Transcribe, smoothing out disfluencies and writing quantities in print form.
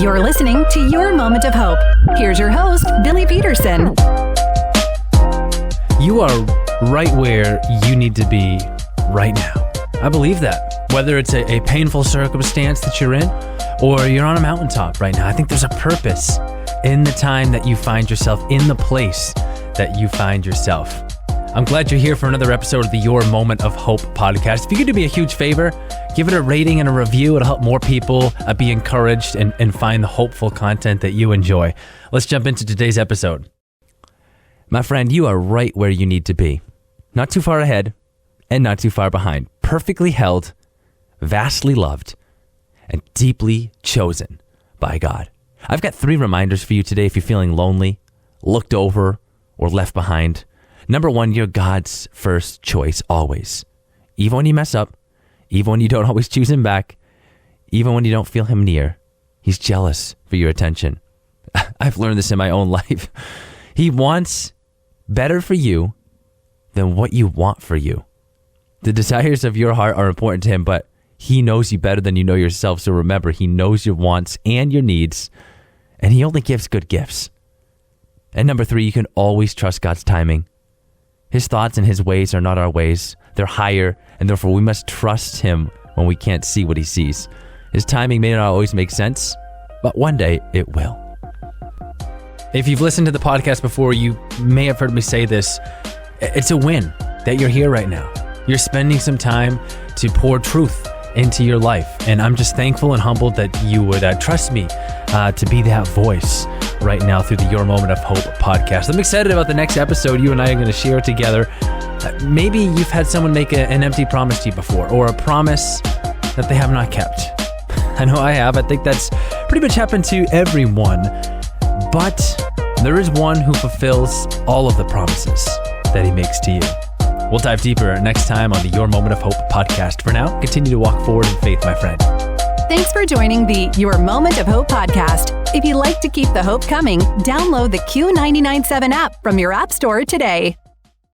You're listening to Your Moment of Hope. Here's your host, Billy Peterson. You are right where you need to be right now. I believe that. Whether it's a painful circumstance that you're in or you're on a mountaintop right now, I think there's a purpose in the time that you find yourself, in the place that you find yourself. I'm glad you're here for another episode of the Your Moment of Hope podcast. If you could do me a huge favor, give it a rating and a review. It'll help more people be encouraged and find the hopeful content that you enjoy. Let's jump into today's episode. My friend, you are right where you need to be. Not too far ahead and not too far behind. Perfectly held, vastly loved, and deeply chosen by God. I've got 3 reminders for you today if you're feeling lonely, looked over, or left behind. Number 1, you're God's first choice always. Even when you mess up, even when you don't always choose him back, even when you don't feel him near, he's jealous for your attention. I've learned this in my own life. He wants better for you than what you want for you. The desires of your heart are important to him, but he knows you better than you know yourself. So remember, he knows your wants and your needs, and he only gives good gifts. And number 3, you can always trust God's timing. His thoughts and his ways are not our ways. They're higher, and therefore we must trust him when we can't see what he sees. His timing may not always make sense, but one day it will. If you've listened to the podcast before, you may have heard me say this. It's a win that you're here right now. You're spending some time to pour truth into your life, and I'm just thankful and humbled that you would trust me to be that voice right now through the Your Moment of Hope podcast. I'm excited about the next episode you and I are going to share together. Maybe you've had someone make an empty promise to you before, or a promise that they have not kept. I know I have. I think that's pretty much happened to everyone. But there is one who fulfills all of the promises that he makes to you. We'll dive deeper next time on the Your Moment of Hope podcast. For now, continue to walk forward in faith, my friend. Thanks for joining the Your Moment of Hope podcast. If you'd like to keep the hope coming, download the Q997 app from your app store today.